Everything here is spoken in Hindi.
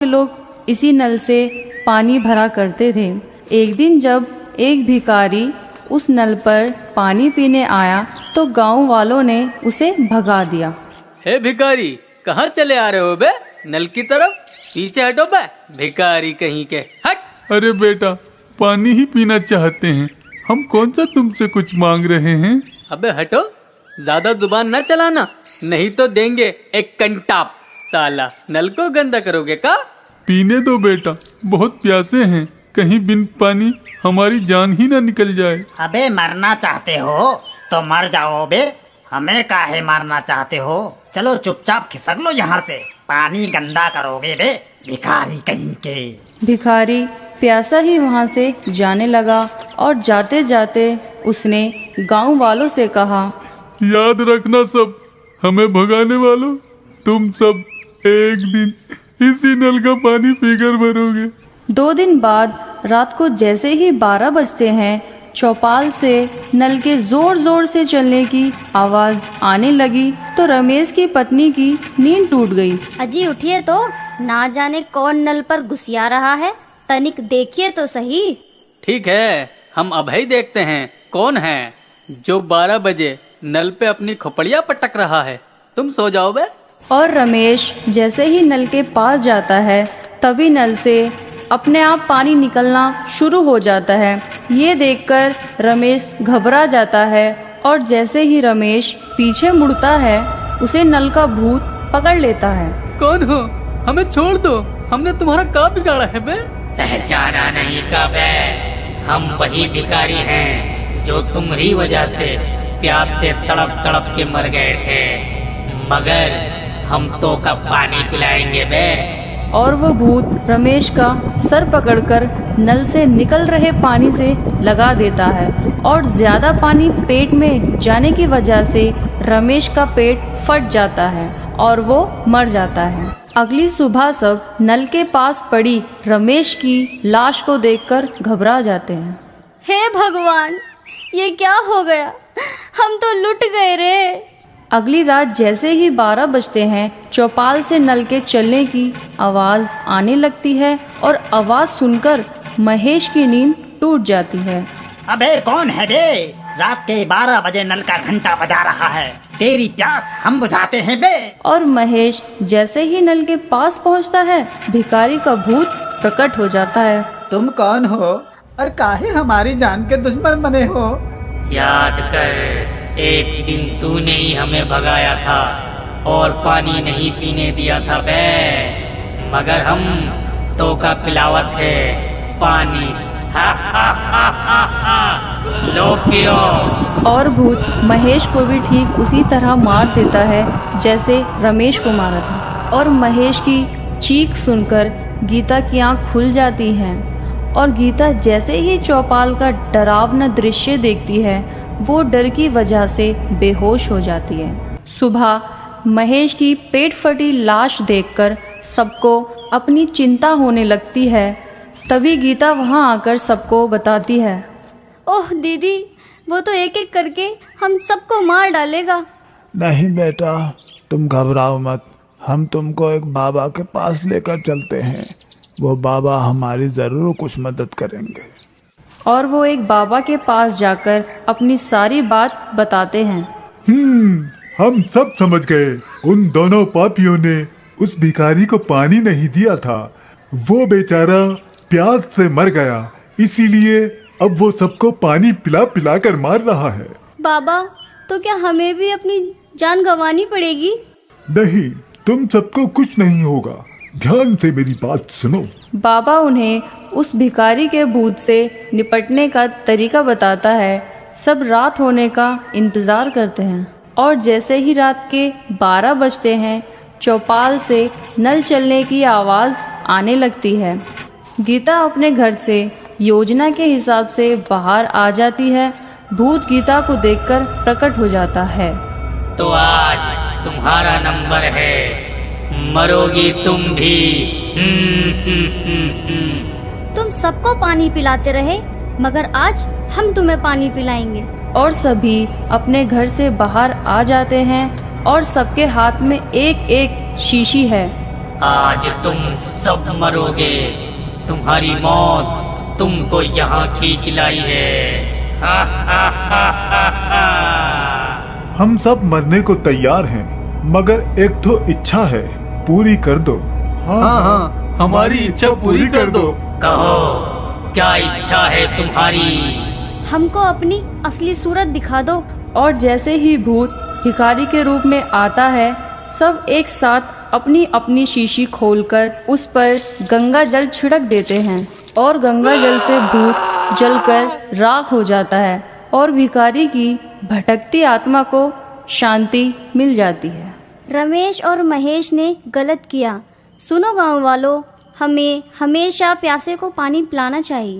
लोग इसी नल से पानी भरा करते थे। एक दिन जब एक भिखारी उस नल पर पानी पीने आया तो गांव वालों ने उसे भगा दिया। हे भिखारी, कहाँ चले आ रहे हो बे? नल की तरफ पीछे हटो बे, भिखारी कहीं के, हट। अरे बेटा, पानी ही पीना चाहते हैं, हम कौन सा तुमसे कुछ मांग रहे हैं। अबे हटो, ज्यादा जुबान न चलाना, नहीं तो देंगे एक कंटाप। साला नल को गंदा करोगे का? पीने दो बेटा, बहुत प्यासे हैं, कहीं बिन पानी हमारी जान ही ना निकल जाए। अबे मरना चाहते हो तो मर जाओ बे, हमें काहे मारना चाहते हो? चलो चुपचाप खिसक लो यहाँ से, पानी गंदा करोगे बे, भिखारी कहीं के। भिखारी प्यासा ही वहाँ से जाने लगा और जाते जाते उसने गांव वालों से कहा, याद रखना सब, हमें भगाने वालों, तुम सब एक दिन इसी नल का पानी पीकर मरोगे। 2 दिन बाद रात को जैसे ही 12 बजते हैं, चौपाल से नल के जोर जोर से चलने की आवाज आने लगी तो रमेश की पत्नी की नींद टूट गई। अजी उठिए तो, ना जाने कौन नल पर घुसिया रहा है, तनिक देखिए तो सही। ठीक है, हम अभी देखते हैं कौन है जो 12 बजे नल पे अपनी खोपड़ियाँ पटक रहा है। तुम सो जाओ बे। और रमेश जैसे ही नल के पास जाता है तभी नल से अपने आप पानी निकलना शुरू हो जाता है। ये देखकर रमेश घबरा जाता है और जैसे ही रमेश पीछे मुड़ता है उसे नल का भूत पकड़ लेता है। कौन हो? हमें छोड़ दो, हमने तुम्हारा क्या बिगाड़ा है बे? पहचाना नहीं का बे, हम वही भिखारी हैं जो तुम्हारी वजह से प्यास से तड़प तड़प के मर गए थे, मगर हम तो कब पानी पिलाएंगे बे। और वो भूत रमेश का सर पकड़कर नल से निकल रहे पानी से लगा देता है और ज्यादा पानी पेट में जाने की वजह से रमेश का पेट फट जाता है और वो मर जाता है। अगली सुबह सब नल के पास पड़ी रमेश की लाश को देखकर घबरा जाते हैं। हे भगवान, ये क्या हो गया, हम तो लुट गए रे। अगली रात जैसे ही 12 बजते हैं, चौपाल से नल के चलने की आवाज आने लगती है और आवाज सुनकर महेश की नींद टूट जाती है। अबे कौन है बे? रात के 12 बजे नल का घंटा बजा रहा है, तेरी प्यास हम बुझाते हैं बे। और महेश जैसे ही नल के पास पहुंचता है, भिखारी का भूत प्रकट हो जाता है। तुम कौन हो और काहे हमारी जान के दुश्मन बने हो? याद कर, एक दिन तूने ही हमें भगाया था और पानी नहीं पीने दिया था बे, मगर हम तो का पिलावत है पानी। हा हा हा हा हा, लो पियो। और भूत महेश को भी ठीक उसी तरह मार देता है जैसे रमेश को मारा था। और महेश की चीख सुनकर गीता की आंख खुल जाती है और गीता जैसे ही चौपाल का डरावना दृश्य देखती है वो डर की वजह से बेहोश हो जाती है। सुबह महेश की पेट फटी लाश देखकर सबको अपनी चिंता होने लगती है। तभी गीता वहां आकर सबको बताती है, ओह दीदी, वो तो एक एक करके हम सबको मार डालेगा। नहीं बेटा, तुम घबराओ मत, हम तुमको एक बाबा के पास लेकर चलते हैं, वो बाबा हमारी जरूर कुछ मदद करेंगे। और वो एक बाबा के पास जाकर अपनी सारी बात बताते हैं। हम सब समझ गए, उन दोनों पापियों ने उस भिखारी को पानी नहीं दिया था, वो बेचारा प्यास से मर गया, इसीलिए अब वो सबको पानी पिला पिला कर मार रहा है। बाबा, तो क्या हमें भी अपनी जान गंवानी पड़ेगी? नहीं, तुम सबको कुछ नहीं होगा, ध्यान से मेरी बात सुनो। बाबा उन्हें उस भिखारी के भूत से निपटने का तरीका बताता है। सब रात होने का इंतजार करते हैं और जैसे ही रात के 12 बजते हैं, चौपाल से नल चलने की आवाज आने लगती है। गीता अपने घर से योजना के हिसाब से बाहर आ जाती है। भूत गीता को देखकर प्रकट हो जाता है। तो आज तुम्हारा नंबर है, मरोगी तुम भी। तुम सबको पानी पिलाते रहे, मगर आज हम तुम्हें पानी पिलाएंगे। और सभी अपने घर से बाहर आ जाते हैं और सबके हाथ में एक एक शीशी है। आज तुम सब मरोगे। तुम्हारी मौत तुमको यहाँ खींच लाई है। हा हा हा हा हा। हम सब मरने को तैयार हैं, मगर एक तो इच्छा है, पूरी कर दो। हाँ, हमारी इच्छा पूरी कर दो। कहो, क्या इच्छा है तुम्हारी? हमको अपनी असली सूरत दिखा दो। और जैसे ही भूत भिखारी के रूप में आता है, सब एक साथ अपनी अपनी शीशी खोलकर उस पर गंगा जल छिड़क देते हैं और गंगा जल से भूत जलकर राख हो जाता है और भिखारी की भटकती आत्मा को शांति मिल जाती है। रमेश और महेश ने गलत किया। सुनो गांव वालों, हमें हमेशा प्यासे को पानी पिलाना चाहिए।